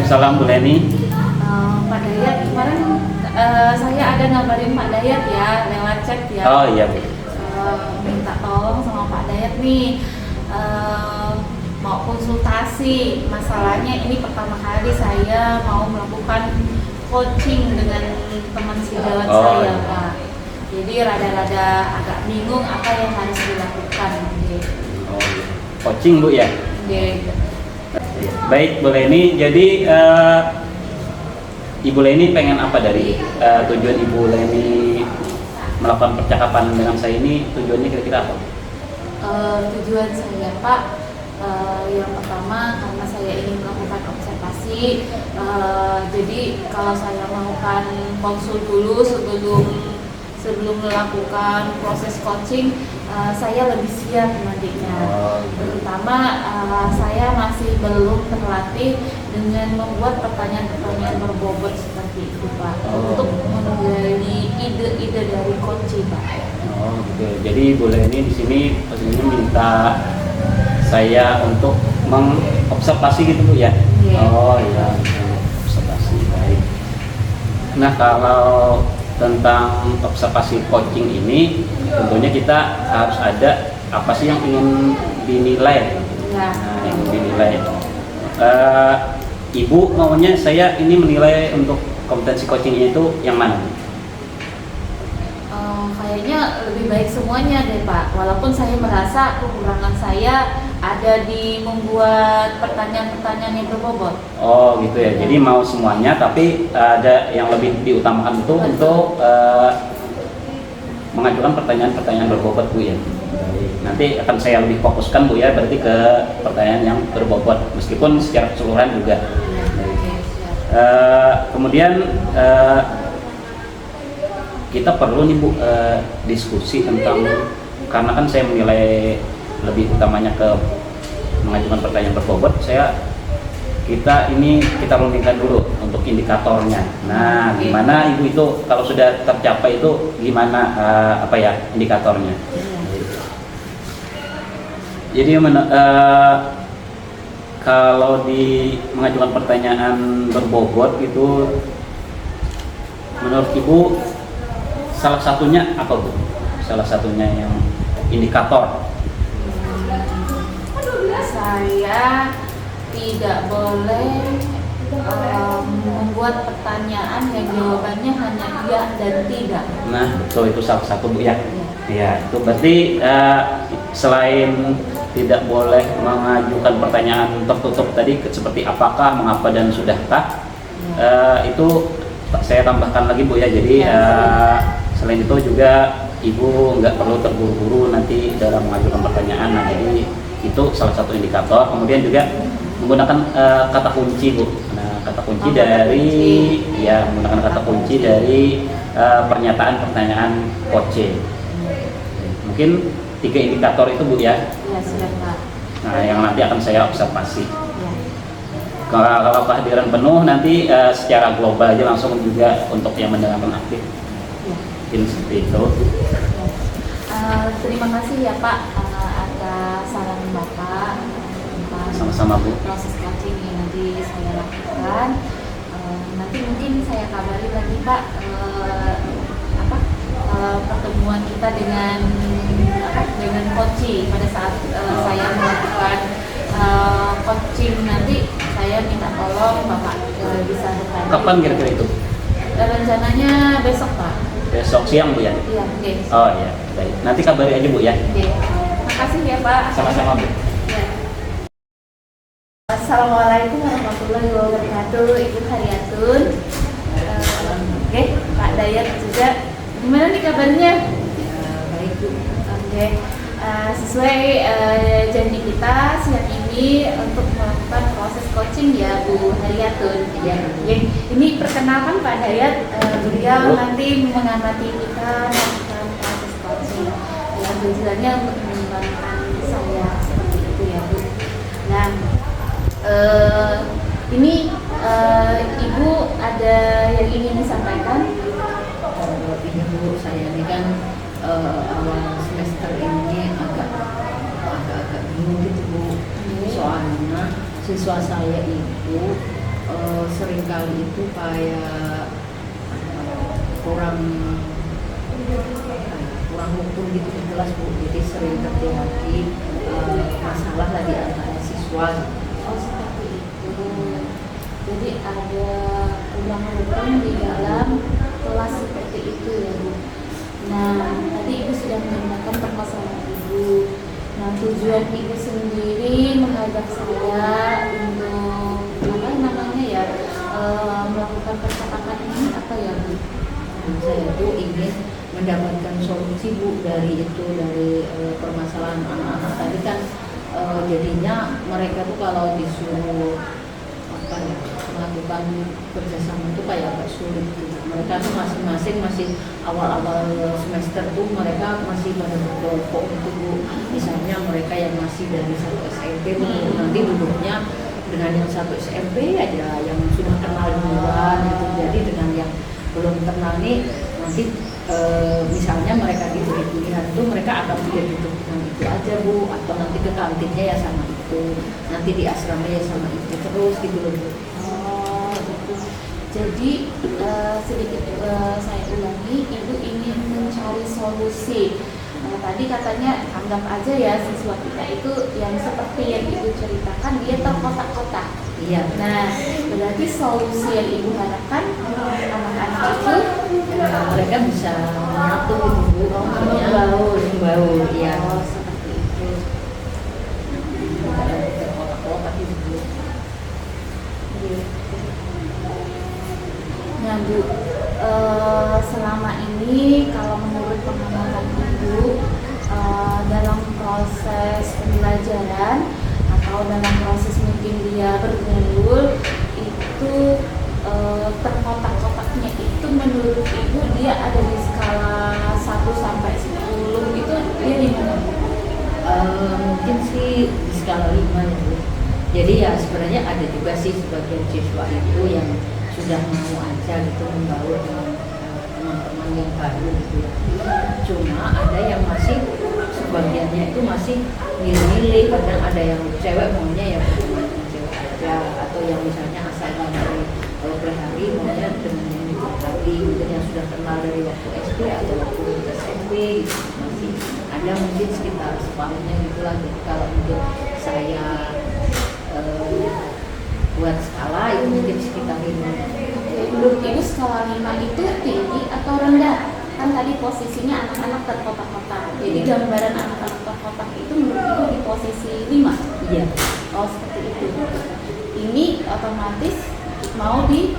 Waalaikumsalam Bu Leni. Pak Dayat, kemarin saya ada ngabarin Pak Dayat ya lewat chat ya. Oh iya Bu. Minta tolong sama Pak Dayat nih, mau konsultasi. Masalahnya ini pertama kali saya mau melakukan coaching dengan teman sejawat saya Pak. Jadi rada-rada agak bingung apa yang harus dilakukan. Oh, coaching Bu ya. Baik Bu Leni, jadi Ibu Leni pengen apa dari tujuan Ibu Leni melakukan percakapan dengan saya ini, tujuannya kira-kira apa? Tujuan saya Pak, yang pertama karena saya ingin melakukan observasi, jadi kalau saya melakukan konsul dulu sebelum melakukan proses coaching, saya lebih siap nantinya. Terutama saya masih belum terlatih dengan membuat pertanyaan-pertanyaan berbobot seperti itu Pak, untuk menggali ide-ide dari coaching Pak. Oh gitu. Jadi boleh ini di sini posisinya minta saya untuk mengobservasi gitu Bu ya. Oh iya, observasi, baik. Nah kalau tentang observasi coaching ini tentunya kita harus ada apa sih yang ingin dinilai. Nah, yang dinilai Ibu maunya saya ini menilai untuk kompetensi coaching itu yang mana? Kayaknya lebih baik semuanya deh Pak, walaupun saya merasa kekurangan saya ada di membuat pertanyaan-pertanyaan yang berbobot. Oh gitu ya, jadi mau semuanya tapi ada yang lebih diutamakan itu untuk mengajukan pertanyaan-pertanyaan berbobot Bu ya. Nanti akan saya lebih fokuskan Bu ya, berarti ke pertanyaan yang berbobot meskipun secara keseluruhan juga. Kemudian kita perlu nih Bu diskusi tentang, karena kan saya menilai lebih utamanya ke mengajukan pertanyaan berbobot, kita rundingkan dulu untuk indikatornya. Nah, gimana Ibu itu kalau sudah tercapai itu gimana indikatornya? Jadi kalau di mengajukan pertanyaan berbobot itu menurut Ibu salah satunya apa Bu? Salah satunya yang indikator. Saya tidak boleh membuat pertanyaan yang jawabannya hanya iya dan tidak. Nah, betul, itu salah satu Bu ya. Ya, itu berarti selain tidak boleh mengajukan pertanyaan tertutup tadi seperti apakah, mengapa, dan sudahkah, itu saya tambahkan lagi Bu ya. Jadi selain itu juga Ibu nggak perlu terburu-buru nanti dalam mengajukan pertanyaan. Nah, jadi itu salah satu indikator. Kemudian juga menggunakan kata kunci Bu. Nah, kata kunci menggunakan kata kunci dari pernyataan pertanyaan coaching. Mungkin 3 indikator itu Bu ya. Ya sudah Pak. Nah, yang nanti akan saya observasi. Kalau kehadiran penuh nanti secara global aja langsung juga untuk yang mendengarkan aktif. Mungkin seperti itu. Terima kasih ya Pak atas saran Bapak tentang Sama-sama Bu. proses coaching yang nanti saya lakukan. Nanti mungkin saya kabari lagi Pak pertemuan kita dengan coaching pada saat saya melakukan coaching nanti. Saya minta tolong Bapak bisa bertanya. Kapan kira-kira itu? Rencananya besok Pak. Besok siang Bu ya? Iya, oke. Oh iya, baik. Nanti kabari aja Bu ya. Oke. Makasih ya Pak. Sama-sama Bu. Ya. Assalamualaikum warahmatullahi wabarakatuh, Ibu Haryatun. Oke, Pak Dayat juga. Gimana nih kabarnya? Baik Bu. Oke. Sesuai janji kita siang ini untuk melakukan proses coaching ya Bu Haryatun. Ya. Ini perkenalkan Pak Dayat, beliau nanti mengamati kita melakukan proses coaching. Yang tujuannya untuk mengembangkan saya seperti itu ya Bu. Nah, ini Ibu ada yang ingin disampaikan? Ini Bu, saya ini kan awal semester ini agak bingung gitu Bu. Soalnya siswa saya itu seringkali itu kayak kurang kurang rukun gitu di kelas Bu, jadi sering terjadi masalah lah di antara siswa. Oh seperti itu. Jadi ada kurang rukun di dalam kelas seperti itu ya Bu. Nah tadi Ibu sudah menanyakan permasalahan Ibu. Nah tujuan Ibu sendiri mengajak saya untuk apa namanya ya melakukan percakapan ini apa ya Bu? Saya itu ingin mendapatkan solusi Bu dari permasalahan anak-anak tadi kan, jadinya mereka tuh kalau disuruh apa ya melakukan kerjasama itu kayak agak sulit gitu. Mereka tuh masing-masing masih awal-awal semester tuh mereka masih pada berkelompok gitu Bu. Misalnya mereka yang masih dari satu SMP nanti duduknya dengan yang satu SMP aja yang sudah kenal duluan gitu. Jadi dengan yang belum kenal nih nanti misalnya mereka diberi pilihan tuh mereka akan pilih duduk dengan itu aja Bu, atau nanti ke kantinnya ya sama itu, nanti di asrama ya sama itu terus gitu loh Bu. Oh gitu. Jadi sedikit saya ulangi, Ibu ingin mencari solusi. Tadi katanya anggap aja ya siswa kita itu yang seperti yang Ibu ceritakan dia terkotak-kotak. Iya. Nah, berarti solusi yang Ibu harapkan anak-anak itu mereka bisa menyatu gitu Bu, membaur, iya. Oh, seperti itu. Terkotak-kotak gitu Bu. Nah Bu, selama ini kalau menurut pengamatan Ibu dalam proses pembelajaran atau dalam proses mungkin dia bergaul itu terkotak-kotaknya itu menurut Ibu dia ada di skala 1 sampai 10 itu dia di mana? Mungkin sih di skala 5 ya Bu. Jadi ya sebenarnya ada juga sih sebagian siswa itu yang sudah mau aja gitu membaur dengan teman-teman yang baru gitu ya. Cuma ada yang masih sebagiannya itu masih milih-milih, kadang ada yang cewek maunya ya dengan cewek aja, atau yang misalnya asal dari prehari maunya dengan yang di prehari, mungkin yang sudah kenal dari waktu SD atau waktu SMP gitu. Masih ada mungkin sekitar separuhnya gitulah. Jadi kalau untuk saya buat skala itu mungkin sekitar 5. Menurut Ibu skala 5 itu tinggi atau rendah? Kan tadi posisinya anak-anak terkotak-kotak. Jadi gambaran anak-anak terkotak itu menurut Ibu di posisi 5? Iya. Oh seperti itu. Ini otomatis mau Bu,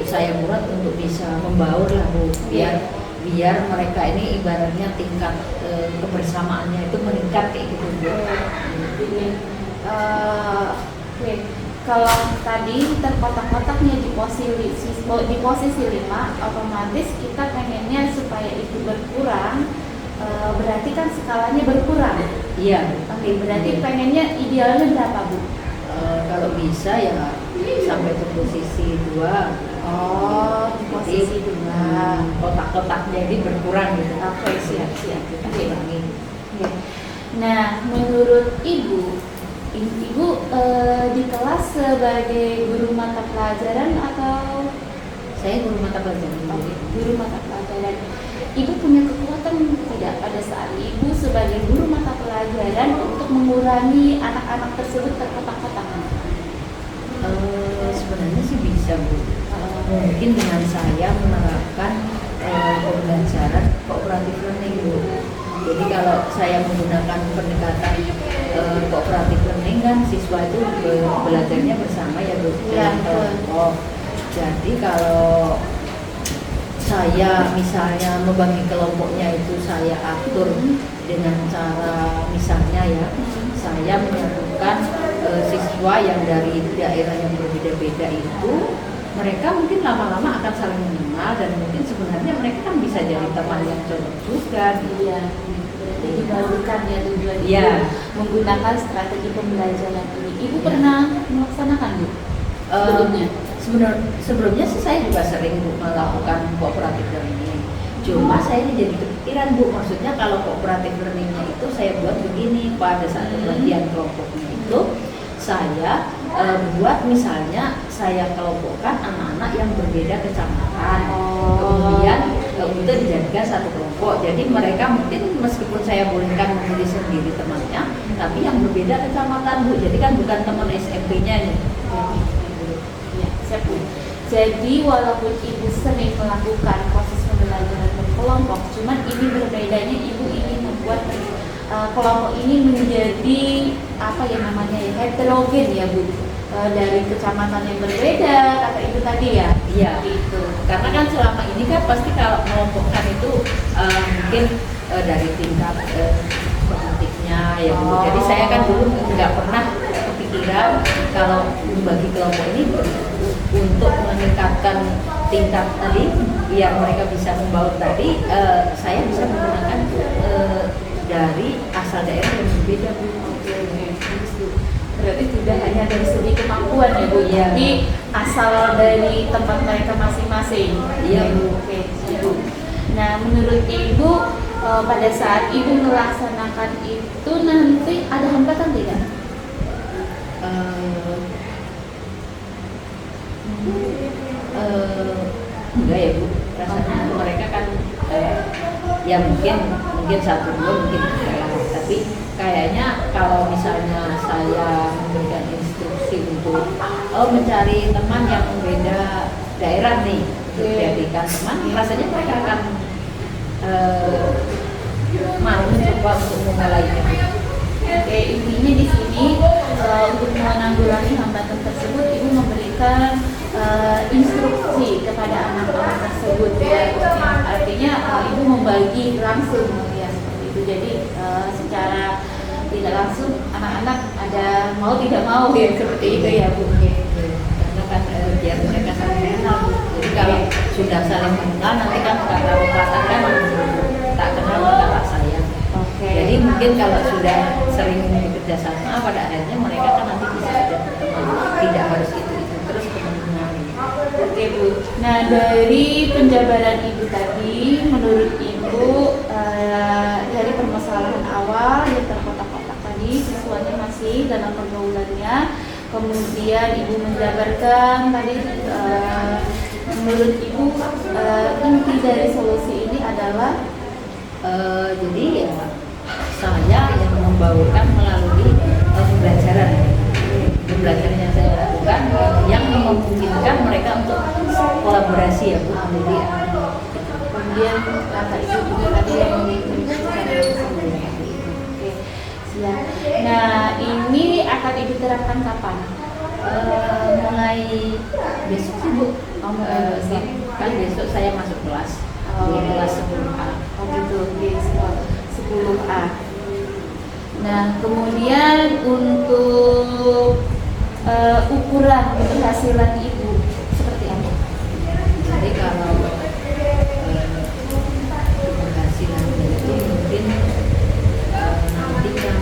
saya buat untuk bisa membaur lah Bu, biar mereka ini ibaratnya tingkat kebersamaannya itu meningkat kayak gitu Bu. Oke. Kalau tadi terkotak-kotaknya di posisi 5, otomatis kita pengennya supaya itu berkurang, berarti kan skalanya berkurang. Iya. Oke, berarti pengennya idealnya berapa Bu? Kalau bisa ya sampai ke posisi 2. Oh, di posisi 2. Kotak-kotak jadi berkurang gitu. Oke, siap. Kita kurangi. Nah, menurut Ibu di kelas sebagai guru mata pelajaran atau Saya guru mata pelajaran. guru mata pelajaran, Ibu punya kekuatan tidak pada saat Ibu sebagai guru mata pelajaran untuk mengurangi anak-anak tersebut terkotak-kotak? Sebenarnya sih bisa Bu. Mungkin dengan saya menerapkan pembelajaran kooperatif learning Bu. Jadi kalau saya menggunakan pendekatan kooperatif learning kan siswa itu belajarnya bersama ya Bu. Jadi kalau saya misalnya membagi kelompoknya itu saya atur dengan cara misalnya ya saya menyatukan siswa yang dari daerah yang berbeda-beda itu, mereka mungkin lama-lama akan saling mengenal dan mungkin sebenarnya mereka kan bisa jadi teman yang cocok juga. Iya, berarti dibarukan ya tujuan Iya. Ibu menggunakan strategi pembelajaran ini. Ibu pernah melaksanakan Bu? Sebelumnya sih saya juga sering Bu melakukan kooperatif learning. Cuma saya ini jadi kepikiran Bu, maksudnya kalau kooperatif learningnya itu saya buat begini, pada saat pembagian kelompoknya itu saya buat misalnya saya kelompokkan anak-anak yang berbeda kecamatan, kemudian untuk dijadikan satu kelompok. Jadi mereka mungkin meskipun saya bolehkan memilih sendiri temannya, tapi yang berbeda kecamatan Bu. Jadi kan bukan teman SMP-nya nih. Ya, siap Bu. Jadi walaupun Ibu sering melakukan proses pembelajaran berkelompok, cuman ini berbedanya Ibu ingin membuat kelompok ini menjadi apa ya namanya ya, heterogen ya Bu, dari kecamatan yang berbeda kata Ibu tadi ya. Iya. Itu. Karena kan selama ini kan pasti kalau mengelompokkan itu mungkin dari tingkat politiknya ya Bu. Jadi saya kan dulu nggak pernah kepikiran kalau membagi kelompok ini untuk meningkatkan tingkat tadi yang mereka bisa membaur tadi, saya bisa menggunakan dari asal daerah yang berbeda Bu. Berarti tidak hanya dari segi kemampuan ya Bu, Iya. tapi asal dari tempat mereka masing-masing. Iya Bu. Oke, Ibu. Nah, menurut Ibu pada saat Ibu melaksanakan itu nanti ada hambatan tidak? Enggak ya Bu, rasanya mereka kan ya mungkin satu dua mungkin enggak lah. Tapi kayaknya kalau misalnya saya memberikan instruksi untuk mencari teman yang beda daerah nih untuk dijadikan teman, rasanya mereka akan mau mencoba untuk memulainya. Oke, intinya di sini untuk menanggulangi hambatan tersebut, Ibu memberikan instruksi kepada anak-anak tersebut ya. Artinya Ibu membagi langsung ya seperti itu. Jadi secara tidak langsung anak-anak ada mau tidak mau ya seperti itu ya Bu. Karena kan biar mereka saling kenal. Jadi kalau sudah saling mengenal nanti kan kata katakan tak kenal maka tak sayang. Oke. Jadi mungkin kalau sudah sering bekerja sama pada akhirnya mereka kan nanti bisa ada teman, tidak harus itu terus teman-teman. Oke Bu. Nah dari penjabaran Ibu tadi, menurut Ibu dari permasalahan awal yang terkotak-kotak tadi siswanya masih dalam pergaulannya, kemudian Ibu menjabarkan tadi menurut Ibu inti dari solusi ini adalah Jadi ya saya yang membaurkan melalui pembelajaran yang saya lakukan yang memungkinkan mereka untuk kolaborasi ya Bu. Jadi kemudian kata Ibu juga tadi yang Oke, siap. Nah ini akan Ibu terapkan kapan? mulai besok sih Bu. Kan besok saya masuk kelas. Kelas 10A. Oh gitu, di 10A. Nah, kemudian untuk ukuran keberhasilan Ibu seperti apa? Jadi kalau keberhasilan itu mungkin nanti kan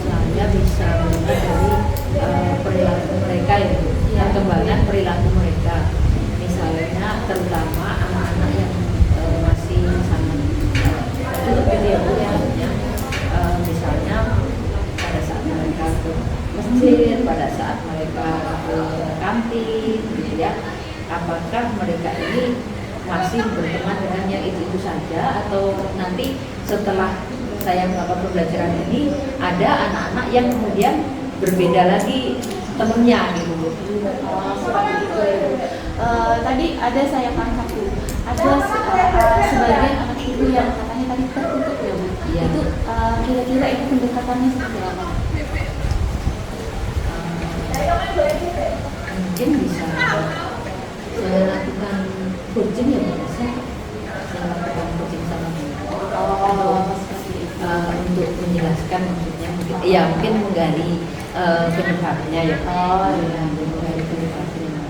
saya bisa melihat dari perilaku mereka ya, perkembangan perilaku mereka. Misalnya terutama anak-anak yang masih sangat tertutup gitu ya Bu ya. Misalnya pada saat mereka ke masjid, pada saat mereka ke kantin gitu ya, apakah mereka ini masih berteman dengan yang itu saja atau nanti setelah saya melakukan pembelajaran ini ada anak-anak yang kemudian berbeda lagi temennya gitu Bu. Seperti itu ya Bu. Tadi ada saya tangkap Bu, ada sebagian anak Ibu yang katanya tadi tertutup ya Bu. Iya. Itu kira-kira itu pendekatannya seperti apa? Mungkin bisa saya lakukan coaching ya Bu. Saya lakukan coaching sama mereka. Seperti itu. Untuk menjelaskan maksudnya mungkin ya mungkin menggali penyebabnya ya. Menggali penyebabnya.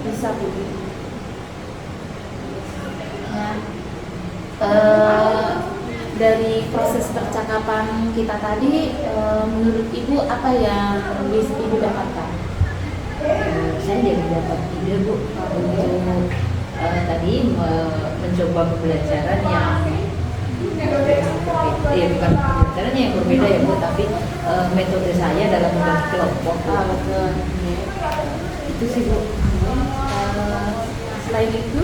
Bisa Bu. Nah, dari proses percakapan kita tadi, menurut Ibu apa yang bisa Ibu dapatkan? Saya jadi dapat ide Bu untuk tadi mencoba pembelajaran yang berbeda ya bukan caranya yang berbeda ya Bu, tapi metode saya dalam membagi kelompok. Betul. Itu sih Bu. Selain itu,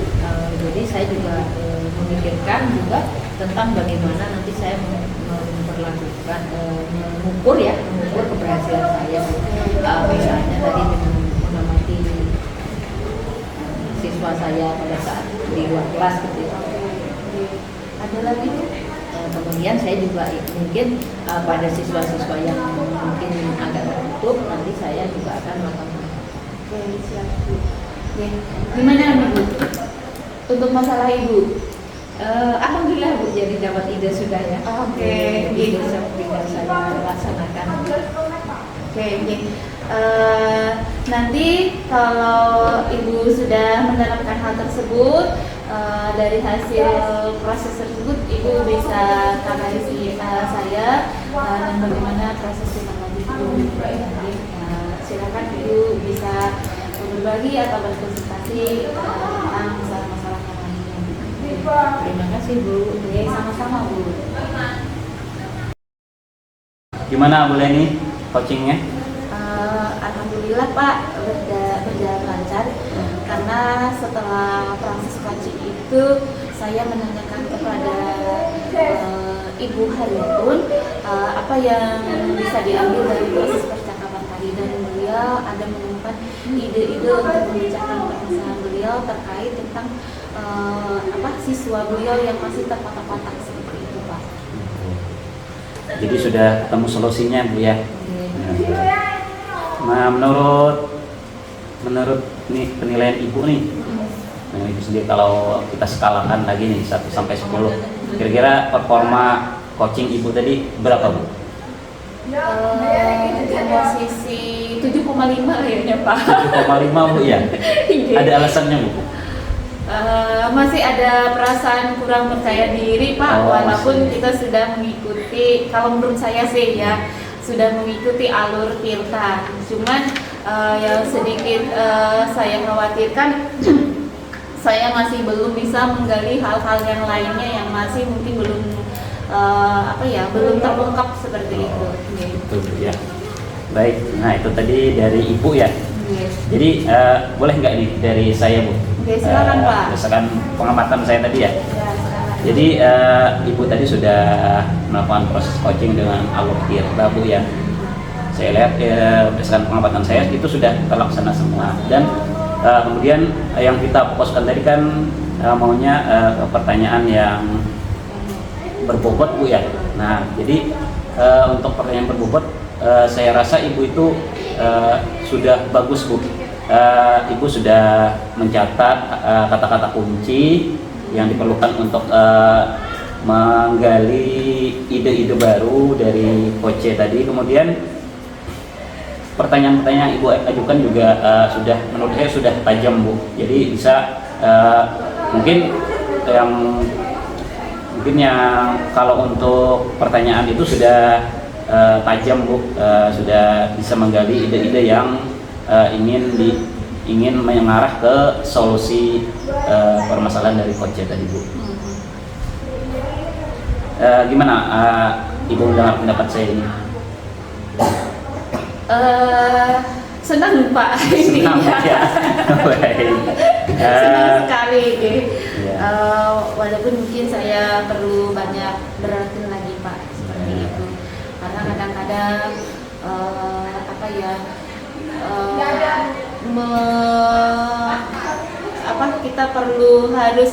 Jadi saya juga memikirkan juga tentang bagaimana nanti saya memperlakukan, mengukur keberhasilan saya. Misalnya tadi dengan mengamati siswa saya pada saat di luar kelas gitu ya. ada lagi Bu? Kemudian saya juga mungkin pada siswa-siswa yang mungkin agak tertutup, nanti saya juga akan melakukan. Oke, siap Bu. Oke, gimana nih Bu? Untuk masalah Ibu? Alhamdulillah Bu, jadi dapat ide sudah ya. Oke, Jadi besok tinggal saya laksanakan. Oke. Nanti kalau Ibu sudah menerapkan hal tersebut, dari hasil proses tersebut Ibu bisa kabari saya dan bagaimana proses tindak lanjut Ibu nanti. Silakan Ibu bisa berbagi atau berkonsultasi tentang masalah-masalah yang lainnya. Terima kasih Bu. Oke, sama-sama Bu. Gimana Bu Leni coachingnya? Alhamdulillah Pak, berjalan lancar karena setelah proses coaching itu saya menanyakan kepada Ibu Haryatun apa yang bisa diambil dari proses percakapan tadi, dan beliau ada menemukan ide-ide untuk membicarakan permasalahan beliau terkait tentang siswa beliau yang masih terkotak-kotak seperti itu Pak. Jadi sudah ketemu solusinya Bu ya. Nah, menurut nih penilaian Ibu nih, Ibu sendiri kalau kita skalakan lagi nih 1 sampai 10, kira-kira performa coaching Ibu tadi berapa Bu? Posisi 7,5 kayaknya Pak. 7,5 Bu ya? Ada alasannya Bu? Masih ada perasaan kurang percaya diri Pak, walaupun masih. kita sudah mengikuti, kalau menurut saya sih ya, sudah mengikuti alur Tirta. Cuman yang sedikit saya khawatirkan saya masih belum bisa menggali hal-hal yang lainnya yang masih mungkin belum belum terungkap seperti itu. Betul ya. Baik, nah itu tadi dari Ibu ya. Jadi boleh nggak nih dari saya Bu? Oke, silakan Pak. Berdasarkan pengamatan saya tadi ya. Ya, silakan. Jadi Ibu tadi sudah melakukan proses coaching dengan alur Tirta Bu ya. Saya lihat berdasarkan pengamatan saya itu sudah terlaksana semua, dan kemudian yang kita fokuskan tadi kan maunya pertanyaan yang berbobot Bu ya. Nah jadi untuk pertanyaan berbobot saya rasa Ibu itu sudah bagus Bu. Ibu sudah mencatat kata-kata kunci yang diperlukan untuk menggali ide-ide baru dari Coach tadi. Kemudian pertanyaan-pertanyaan yang Ibu ajukan juga sudah, menurut saya sudah tajam Bu. Jadi bisa mungkin yang kalau untuk pertanyaan itu sudah tajam Bu, sudah bisa menggali ide-ide yang ingin mengarah ke solusi permasalahan dari Coach tadi Bu. Gimana Ibu mendengar pendapat saya ini? Senang Pak. Senang ya. Baik. Senang sekali. Ya. Walaupun mungkin saya perlu banyak berlatih lagi Pak seperti itu. Karena kadang-kadang kita perlu harus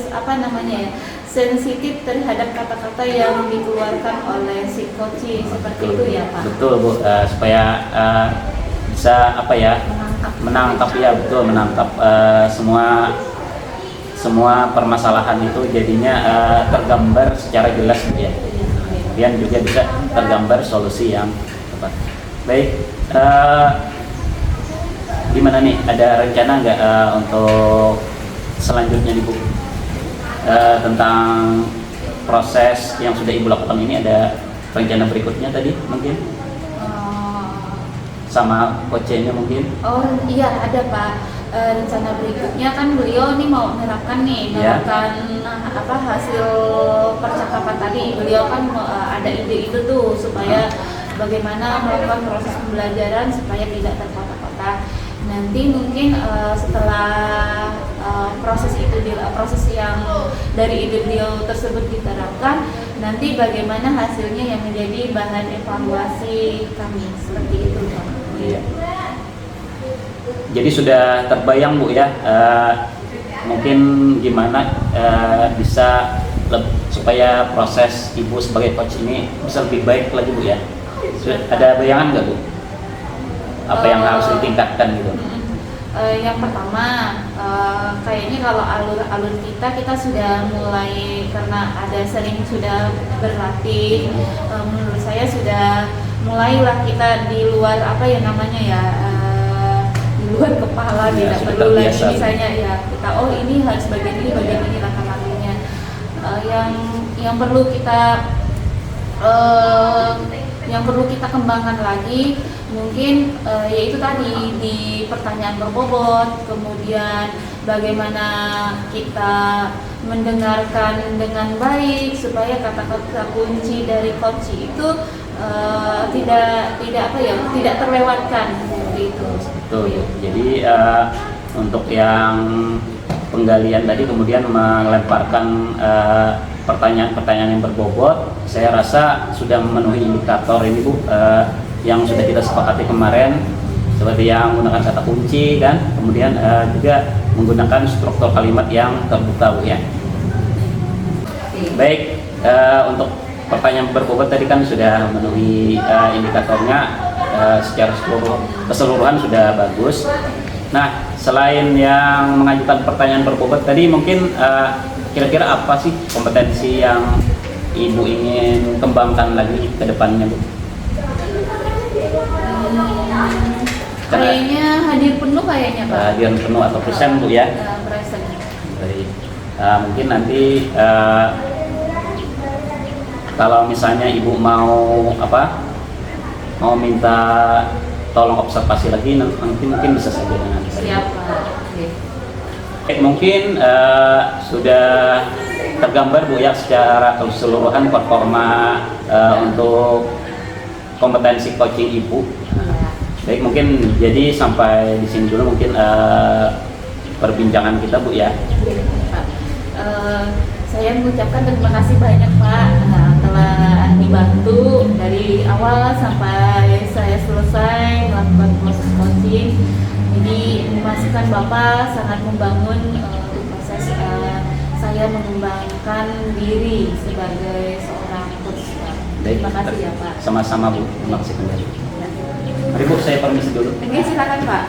sensitif terhadap kata-kata yang dikeluarkan oleh si coach seperti itu ya Pak. Betul Bu, supaya bisa menangkap ya, betul, menangkap semua permasalahan itu jadinya tergambar secara jelas Bu ya. Kemudian juga bisa tergambar solusi yang tepat. Baik, gimana nih, ada rencana nggak untuk selanjutnya nih Bu? Tentang proses yang sudah Ibu lakukan ini, ada rencana berikutnya tadi mungkin? Sama coachnya mungkin? Oh iya ada Pak. rencana berikutnya kan beliau nih mau menerapkan Ya. hasil percakapan tadi. Beliau kan ada ide-ide tuh supaya bagaimana melakukan proses pembelajaran supaya tidak terkotak-kotak. Nanti mungkin setelah proses yang dari ide beliau tersebut diterapkan, nanti bagaimana hasilnya yang menjadi bahan evaluasi kami, seperti itu Pak. Iya. Jadi sudah terbayang Bu ya, mungkin gimana bisa supaya proses Ibu sebagai coach ini bisa lebih baik lagi Bu ya. Ada bayangan nggak Bu? Apa yang harus ditingkatkan gitu? Yang pertama, kayaknya kalau alur kita sudah mulai, karena sudah berlatih. Menurut saya sudah mulailah kita di luar di luar kepala, Ya, tidak sudah perlu lagi terbiasa. misalnya ya kita ini harus bagian ini langkah-langkahnya. Yang perlu kita kembangkan lagi mungkin yaitu tadi di pertanyaan berbobot, kemudian bagaimana kita mendengarkan dengan baik supaya kata-kata kunci dari coach itu tidak terlewatkan, seperti itu. Betul. Jadi untuk yang penggalian tadi kemudian melemparkan pertanyaan-pertanyaan yang berbobot, saya rasa sudah memenuhi indikator ini Bu, yang sudah kita sepakati kemarin, seperti yang menggunakan kata kunci kan, kemudian juga menggunakan struktur kalimat yang terbuka Bu ya. Baik, untuk pertanyaan berbobot tadi kan sudah memenuhi indikatornya, secara keseluruhan sudah bagus. Nah, selain yang mengajukan pertanyaan berbobot tadi, mungkin kira-kira apa sih kompetensi yang Ibu ingin kembangkan lagi ke depannya Bu? Kayaknya hadir penuh kayaknya Pak. Hadiran penuh atau present Bu ya? Present. Baik. Mungkin nanti kalau misalnya Ibu mau minta tolong observasi lagi, nanti mungkin bisa saja dengan saya. Siap Pak. Mungkin sudah tergambar Bu ya secara keseluruhan performa untuk kompetensi coaching Ibu. Baik, mungkin jadi sampai di sini dulu mungkin perbincangan kita Bu ya. Pak, saya mengucapkan terima kasih banyak Pak, telah dibantu dari awal sampai saya selesai melakukan proses coaching. Jadi memastikan Bapak sangat membangun proses saya mengembangkan diri sebagai seorang coach Pak. Terima kasih ya Pak. Sama-sama Bu, terima kasih kembali. Mari Bu, saya permisi dulu. Oke, silakan Pak.